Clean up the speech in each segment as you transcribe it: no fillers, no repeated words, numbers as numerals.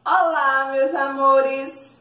Olá, meus amores!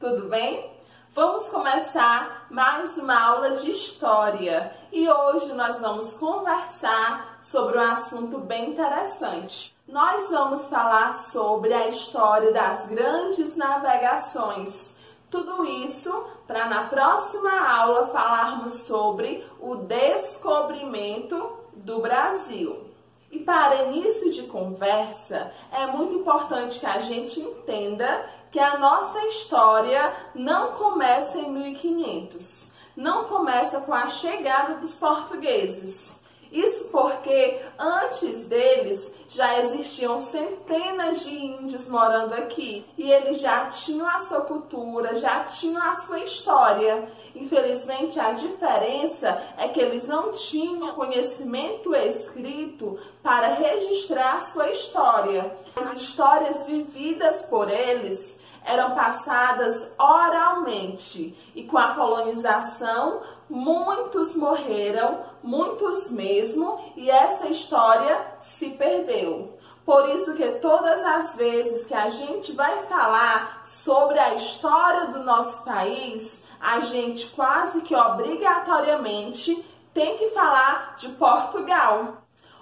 Tudo bem? Vamos começar mais uma aula de história e hoje nós vamos conversar sobre um assunto bem interessante. Nós vamos falar sobre a história das grandes navegações. Tudo isso para na próxima aula falarmos sobre o descobrimento do Brasil. E para início de conversa, é muito importante que a gente entenda que a nossa história não começa em 1500, não começa com a chegada dos portugueses. Isso porque antes deles já existiam centenas de índios morando aqui e eles já tinham a sua cultura, já tinham a sua história. Infelizmente, a diferença é que eles não tinham conhecimento escrito para registrar a sua história. As histórias vividas por eles eram passadas oralmente e com a colonização muitos morreram, muitos mesmo, e essa história se perdeu. Por isso que todas as vezes que a gente vai falar sobre a história do nosso país, a gente quase que obrigatoriamente tem que falar de Portugal.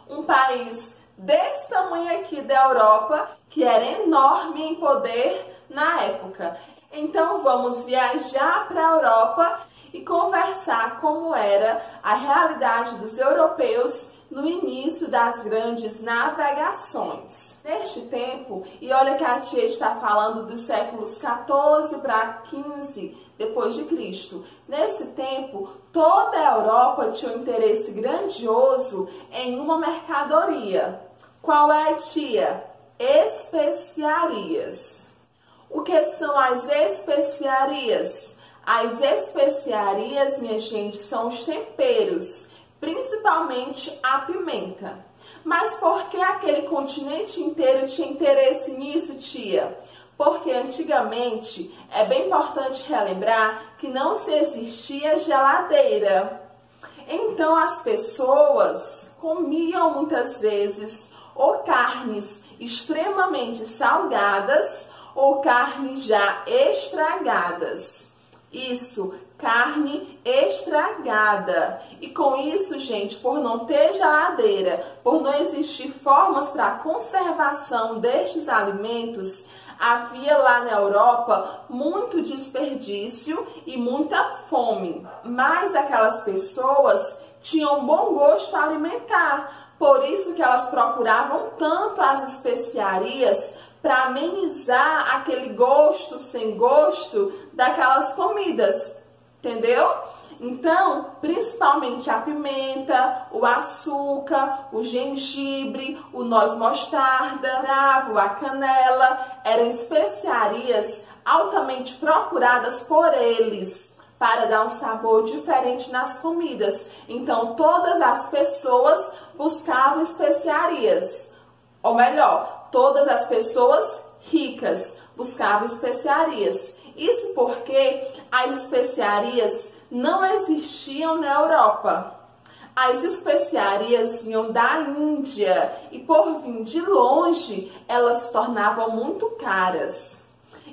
Um país desse tamanho aqui da Europa, que era enorme em poder na época. Então vamos viajar para a Europa e conversar como era a realidade dos europeus no início das grandes navegações. Neste tempo, e olha que a tia está falando dos séculos 14 para 15 depois de Cristo. Nesse tempo, toda a Europa tinha um interesse grandioso em uma mercadoria. Qual é, tia? Especiarias. O que são as especiarias? As especiarias, minha gente, são os temperos, principalmente a pimenta. Mas por que aquele continente inteiro tinha interesse nisso, tia? Porque antigamente, é bem importante relembrar que não se existia geladeira. Então as pessoas comiam muitas vezes ou carnes extremamente salgadas ou carnes já estragadas. Isso, carne estragada. E com isso, gente, por não ter geladeira, por não existir formas para a conservação destes alimentos, havia lá na Europa muito desperdício e muita fome. Mas aquelas pessoas tinham bom gosto alimentar, por isso que elas procuravam tanto as especiarias para amenizar aquele gosto sem gosto daquelas comidas, entendeu? Então, principalmente a pimenta, o açúcar, o gengibre, o noz-mostarda, cravo, a canela, eram especiarias altamente procuradas por eles para dar um sabor diferente nas comidas. Então, todas as pessoas buscavam especiarias, ou melhor, todas as pessoas ricas buscavam especiarias. Isso porque as especiarias não existiam na Europa. As especiarias vinham da Índia e por vir de longe, elas se tornavam muito caras.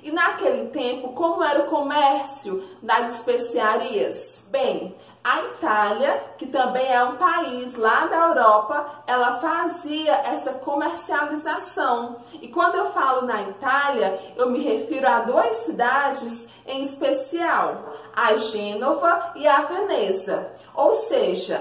E naquele tempo, como era o comércio das especiarias? Bem, a Itália, que também é um país lá da Europa, ela fazia essa comercialização. E quando eu falo na Itália, eu me refiro a duas cidades em especial, a Gênova e a Veneza. Ou seja,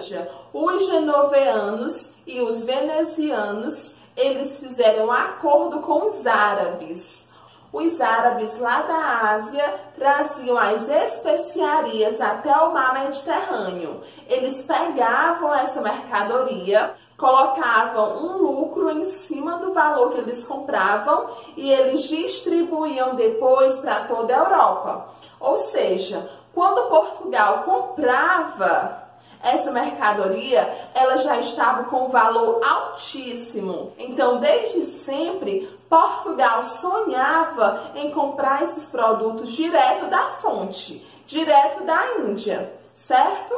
os genoveanos e os venezianos, eles fizeram um acordo com os árabes. Os árabes lá da Ásia traziam as especiarias até o mar Mediterrâneo. Eles pegavam essa mercadoria, colocavam um lucro em cima do valor que eles compravam e eles distribuíam depois para toda a Europa. Ou seja, quando Portugal comprava essa mercadoria, ela já estava com um valor altíssimo. Então, desde sempre, Portugal sonhava em comprar esses produtos direto da fonte, direto da Índia, certo?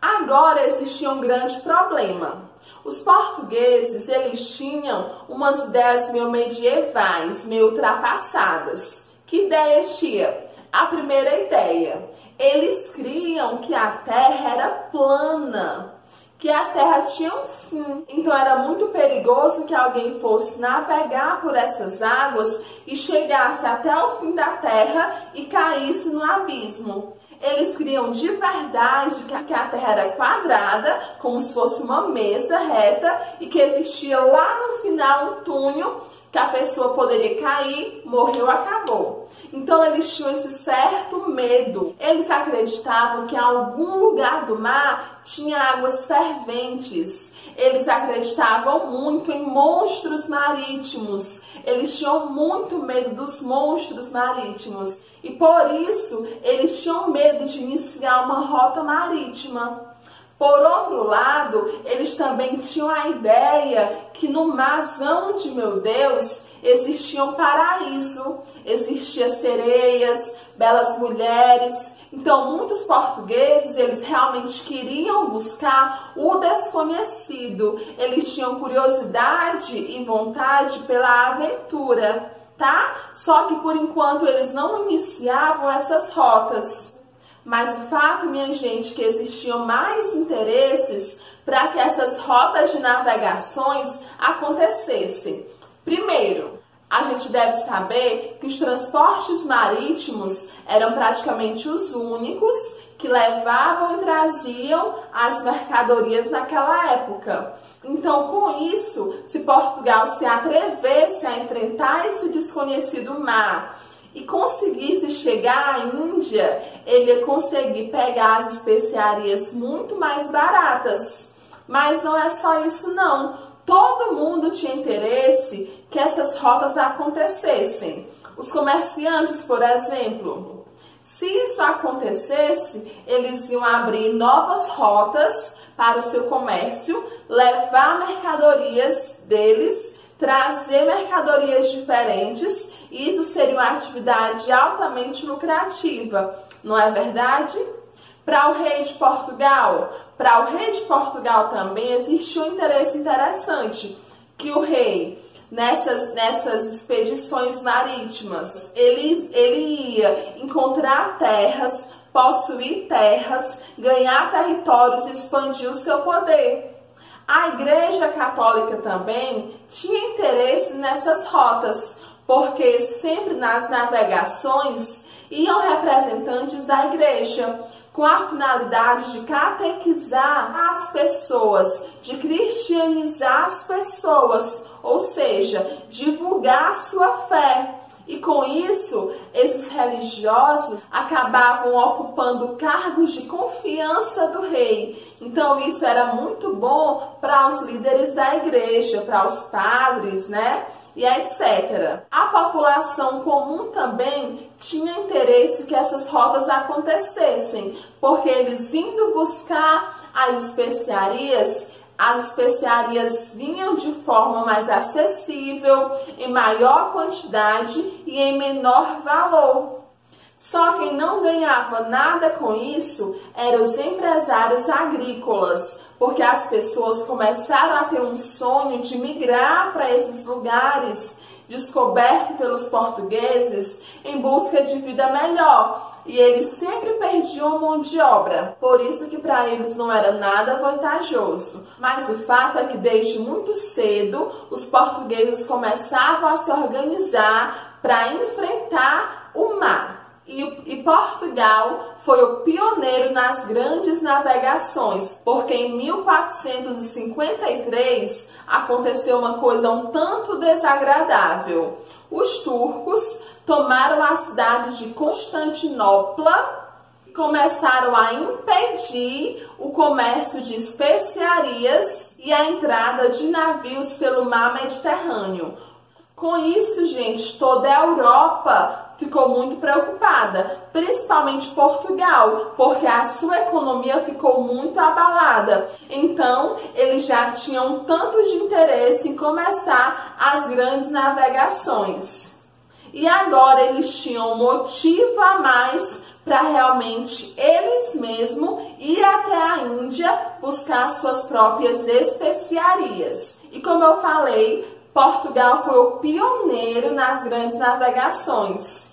Agora existia um grande problema. Os portugueses, eles tinham umas ideias meio medievais, meio ultrapassadas. Que ideias tinha? A primeira ideia, eles criam que a Terra era plana, que a Terra tinha um fim. Então era muito perigoso que alguém fosse navegar por essas águas e chegasse até o fim da Terra e caísse no abismo. Eles criam de verdade que a Terra era quadrada, como se fosse uma mesa reta, e que existia lá no final um túnel que a pessoa poderia cair, morreu, acabou. Então eles tinham esse certo medo. Eles acreditavam que em algum lugar do mar tinha águas ferventes. Eles acreditavam muito em monstros marítimos. Eles tinham muito medo dos monstros marítimos. E por isso, eles tinham medo de iniciar uma rota marítima. Por outro lado, eles também tinham a ideia que no marzão de meu Deus existia um paraíso. Existiam sereias, belas mulheres. Então, muitos portugueses, eles realmente queriam buscar o desconhecido. Eles tinham curiosidade e vontade pela aventura, tá? Só que por enquanto eles não iniciavam essas rotas. Mas o fato, minha gente, que existiam mais interesses para que essas rotas de navegações acontecessem. Primeiro, a gente deve saber que os transportes marítimos eram praticamente os únicos que levavam e traziam as mercadorias naquela época. Então, com isso, se Portugal se atrevesse a enfrentar esse desconhecido mar e conseguisse chegar à Índia, ele ia conseguir pegar as especiarias muito mais baratas. Mas não é só isso não. Todo mundo tinha interesse que essas rotas acontecessem. Os comerciantes, por exemplo, se isso acontecesse, eles iam abrir novas rotas para o seu comércio, levar mercadorias deles, trazer mercadorias diferentes. Isso seria uma atividade altamente lucrativa, não é verdade? Para o rei de Portugal, também existe um interesse interessante, que o rei, nessas expedições marítimas, ele ia encontrar terras, possuir terras, ganhar territórios e expandir o seu poder. A Igreja Católica também tinha interesse nessas rotas, porque sempre nas navegações iam representantes da igreja, com a finalidade de catequizar as pessoas, de cristianizar as pessoas, ou seja, divulgar a sua fé. E com isso, esses religiosos acabavam ocupando cargos de confiança do rei. Então isso era muito bom para os líderes da igreja, para os padres, né? E etc. A população comum também tinha interesse que essas rotas acontecessem, porque eles indo buscar as especiarias vinham de forma mais acessível, em maior quantidade e em menor valor. Só quem não ganhava nada com isso eram os empresários agrícolas, porque as pessoas começaram a ter um sonho de migrar para esses lugares descobertos pelos portugueses em busca de vida melhor. E eles sempre perdiam mão de obra, por isso que para eles não era nada vantajoso. Mas o fato é que desde muito cedo os portugueses começavam a se organizar para enfrentar o mar. E Portugal foi o pioneiro nas grandes navegações, porque em 1453 aconteceu uma coisa um tanto desagradável. Os turcos tomaram a cidade de Constantinopla e começaram a impedir o comércio de especiarias e a entrada de navios pelo mar Mediterrâneo. Com isso, gente, toda a Europa ficou muito preocupada, principalmente Portugal, porque a sua economia ficou muito abalada. Então, eles já tinham tanto de interesse em começar as grandes navegações. E agora eles tinham motivo a mais para realmente eles mesmos ir até a Índia buscar suas próprias especiarias. E como eu falei, Portugal foi o pioneiro nas grandes navegações.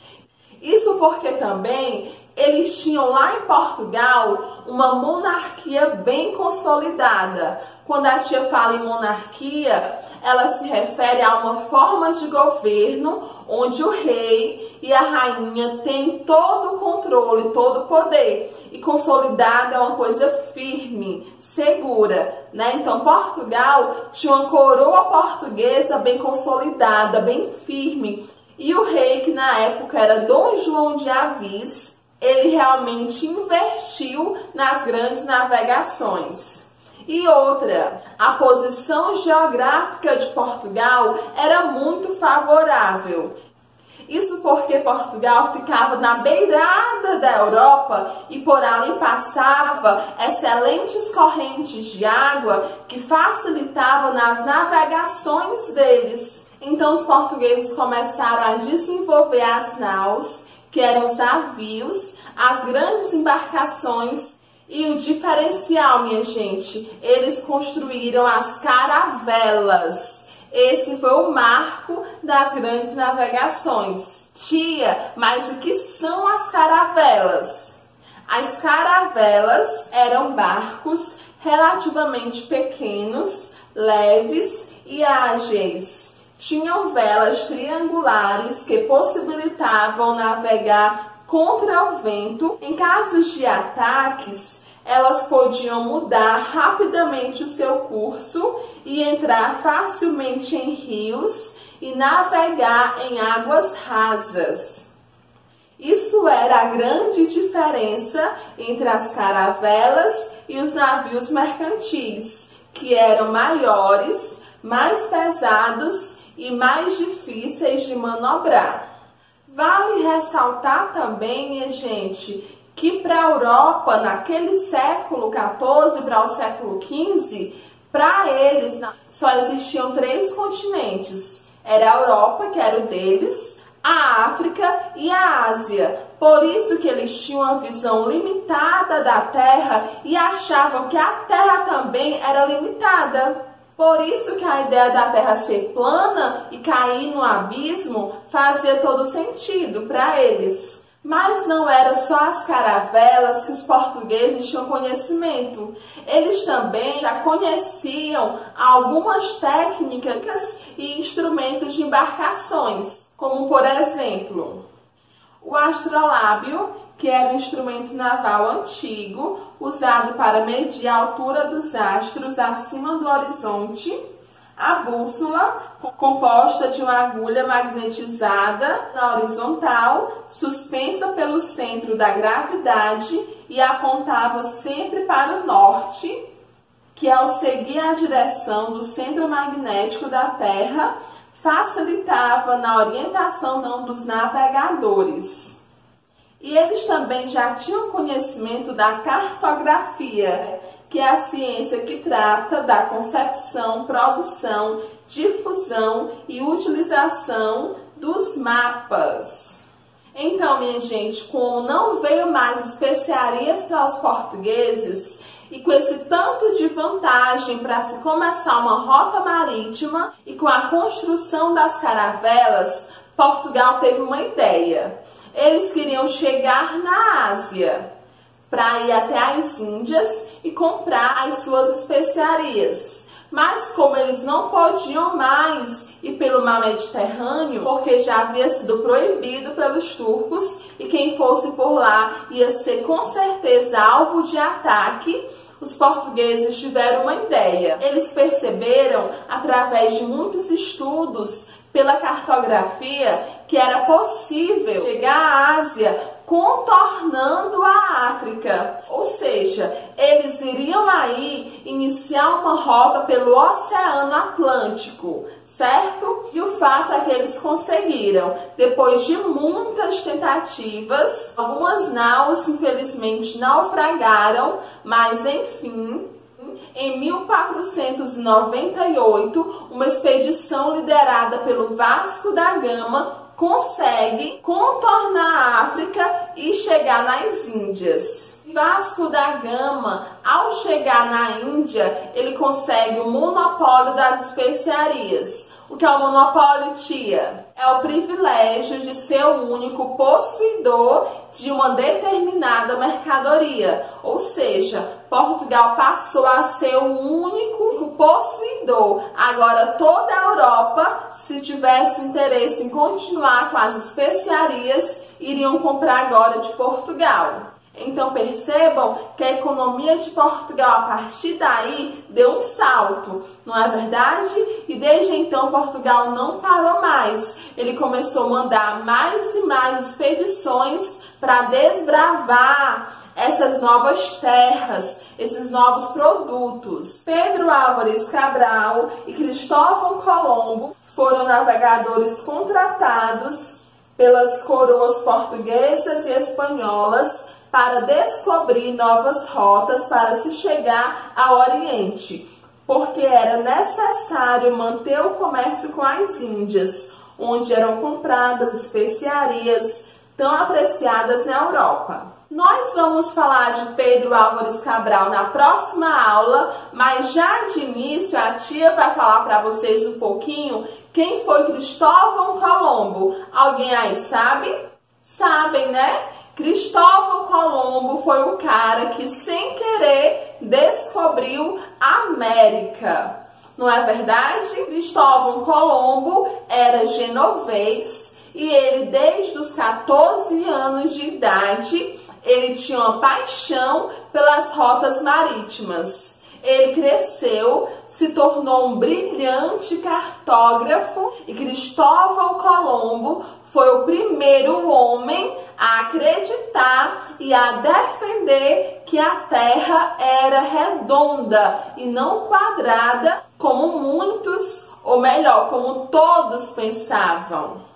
Isso porque também eles tinham lá em Portugal uma monarquia bem consolidada. Quando a tia fala em monarquia, ela se refere a uma forma de governo onde o rei e a rainha têm todo o controle, todo o poder. E consolidado é uma coisa firme, segura, né? Então Portugal tinha uma coroa portuguesa bem consolidada, bem firme. E o rei, que na época era Dom João de Avis, ele realmente investiu nas grandes navegações. E outra, a posição geográfica de Portugal era muito favorável. Isso porque Portugal ficava na beirada da Europa e por ali passava excelentes correntes de água que facilitavam nas navegações deles. Então os portugueses começaram a desenvolver as naus, que eram os navios, as grandes embarcações e o diferencial, minha gente, eles construíram as caravelas. Esse foi o marco das grandes navegações. Tia, mas o que são as caravelas? As caravelas eram barcos relativamente pequenos, leves e ágeis. Tinham velas triangulares que possibilitavam navegar contra o vento. Em casos de ataques, elas podiam mudar rapidamente o seu curso e entrar facilmente em rios e navegar em águas rasas. Isso era a grande diferença entre as caravelas e os navios mercantis, que eram maiores, mais pesados e mais difíceis de manobrar. Vale ressaltar também, minha gente, que para a Europa, naquele século XIV para o século XV, para eles só existiam 3 continentes. Era a Europa, que era o deles, a África e a Ásia. Por isso que eles tinham uma visão limitada da Terra e achavam que a Terra também era limitada. Por isso que a ideia da Terra ser plana e cair no abismo fazia todo sentido para eles. Mas não era só as caravelas que os portugueses tinham conhecimento. Eles também já conheciam algumas técnicas e instrumentos de embarcações, como por exemplo, o astrolábio, que era um instrumento naval antigo, usado para medir a altura dos astros acima do horizonte, a bússola, composta de uma agulha magnetizada na horizontal, suspensa pelo centro da gravidade e apontava sempre para o norte, que ao seguir a direção do centro magnético da Terra, facilitava na orientação dos navegadores. E eles também já tinham conhecimento da cartografia, que é a ciência que trata da concepção, produção, difusão e utilização dos mapas. Então, minha gente, como não veio mais especiarias para os portugueses, e com esse tanto de vantagem para se começar uma rota marítima e com a construção das caravelas, Portugal teve uma ideia. Eles queriam chegar na Ásia para ir até as Índias e comprar as suas especiarias. Mas como eles não podiam mais ir pelo mar Mediterrâneo, porque já havia sido proibido pelos turcos e quem fosse por lá ia ser com certeza alvo de ataque, os portugueses tiveram uma ideia. Eles perceberam, através de muitos estudos pela cartografia, que era possível chegar à Ásia contornando a África. Ou seja, eles iriam aí iniciar uma rota pelo Oceano Atlântico, certo? E o fato é que eles conseguiram. Depois de muitas tentativas, algumas naus infelizmente naufragaram, mas enfim, em 1498, uma expedição liderada pelo Vasco da Gama consegue contornar a África e chegar nas Índias. Vasco da Gama, ao chegar na Índia, ele consegue o monopólio das especiarias. O que é o monopólio, tia? É o privilégio de ser o único possuidor de uma determinada mercadoria. Ou seja, Portugal passou a ser o único possuidor. Agora, toda a Europa, se tivesse interesse em continuar com as especiarias, iriam comprar agora de Portugal. Então percebam que a economia de Portugal a partir daí deu um salto, não é verdade? E desde então Portugal não parou mais. Ele começou a mandar mais e mais expedições para desbravar essas novas terras, esses novos produtos. Pedro Álvares Cabral e Cristóvão Colombo foram navegadores contratados pelas coroas portuguesas e espanholas para descobrir novas rotas para se chegar ao Oriente, porque era necessário manter o comércio com as Índias, onde eram compradas especiarias tão apreciadas na Europa. Nós vamos falar de Pedro Álvares Cabral na próxima aula, mas já de início a tia vai falar para vocês um pouquinho quem foi Cristóvão Colombo. Alguém aí sabe? Sabem, né? Cristóvão Colombo foi o cara que, sem querer, descobriu a América. Não é verdade? Cristóvão Colombo era genovês e ele, desde os 14 anos de idade, ele tinha uma paixão pelas rotas marítimas. Ele cresceu, se tornou um brilhante cartógrafo e Cristóvão Colombo foi o primeiro homem a acreditar e a defender que a Terra era redonda e não quadrada, como muitos, ou melhor, como todos pensavam.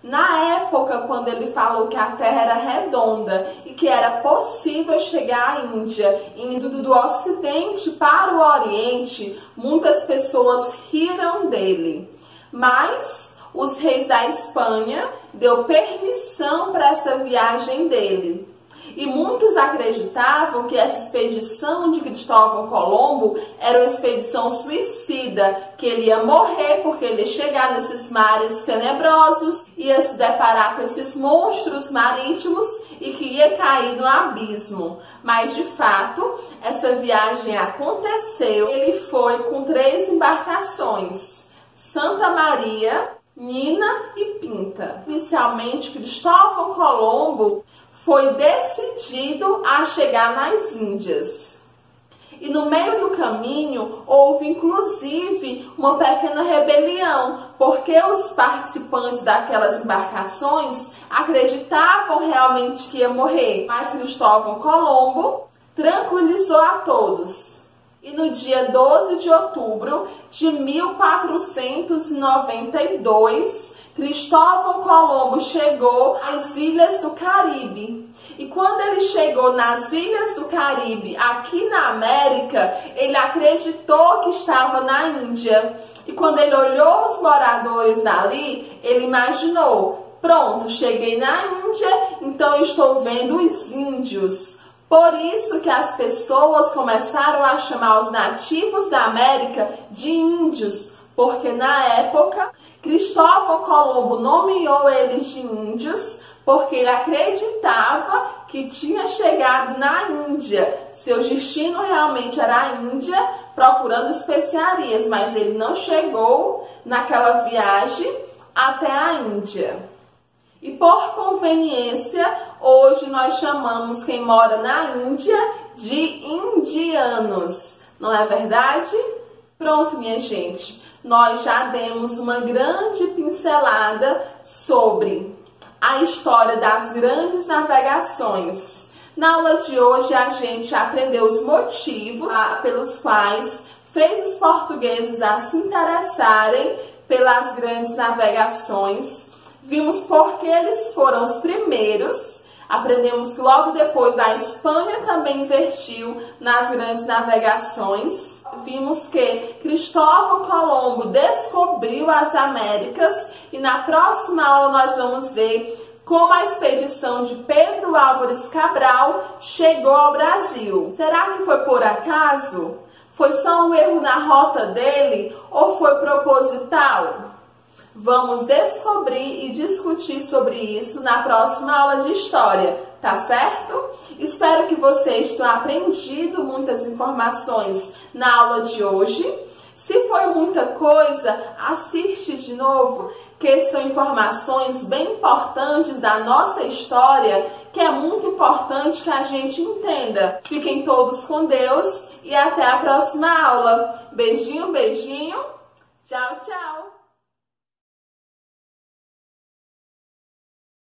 Na época, quando ele falou que a Terra era redonda e que era possível chegar à Índia, indo do Ocidente para o Oriente, muitas pessoas riram dele. Mas os reis da Espanha deu permissão para essa viagem dele. E muitos acreditavam que essa expedição de Cristóvão Colombo era uma expedição suicida, que ele ia morrer porque ele ia chegar nesses mares tenebrosos, ia se deparar com esses monstros marítimos e que ia cair no abismo. Mas, de fato, essa viagem aconteceu. Ele foi com 3 embarcações: Santa Maria, Nina e Pinta. Inicialmente, Cristóvão Colombo foi decidido a chegar nas Índias. E no meio do caminho houve inclusive uma pequena rebelião, porque os participantes daquelas embarcações acreditavam realmente que ia morrer. Mas Cristóvão Colombo tranquilizou a todos. E no dia 12 de outubro de 1492, Cristóvão Colombo chegou às Ilhas do Caribe. E quando ele chegou nas Ilhas do Caribe, aqui na América, ele acreditou que estava na Índia. E quando ele olhou os moradores dali, ele imaginou: pronto, cheguei na Índia, então eu estou vendo os índios. Por isso que as pessoas começaram a chamar os nativos da América de índios, porque na época Cristóvão Colombo nomeou eles de índios porque ele acreditava que tinha chegado na Índia. Seu destino realmente era a Índia, procurando especiarias, mas ele não chegou naquela viagem até a Índia. E por conveniência, hoje nós chamamos quem mora na Índia de indianos, não é verdade? Pronto, minha gente, nós já demos uma grande pincelada sobre a história das grandes navegações. Na aula de hoje a gente aprendeu os motivos pelos quais fez os portugueses a se interessarem pelas grandes navegações. Vimos por que eles foram os primeiros. Aprendemos que logo depois a Espanha também investiu nas grandes navegações. vimos que Cristóvão Colombo descobriu as Américas e na próxima aula nós vamos ver como a expedição de Pedro Álvares Cabral chegou ao Brasil. Será que foi por acaso? Foi só um erro na rota dele ou foi proposital? Vamos descobrir e discutir sobre isso na próxima aula de História, tá certo? Espero que vocês tenham aprendido muitas informações na aula de hoje. Se foi muita coisa, assiste de novo, que são informações bem importantes da nossa história, que é muito importante que a gente entenda. Fiquem todos com Deus e até a próxima aula. Beijinho, beijinho. Tchau, tchau.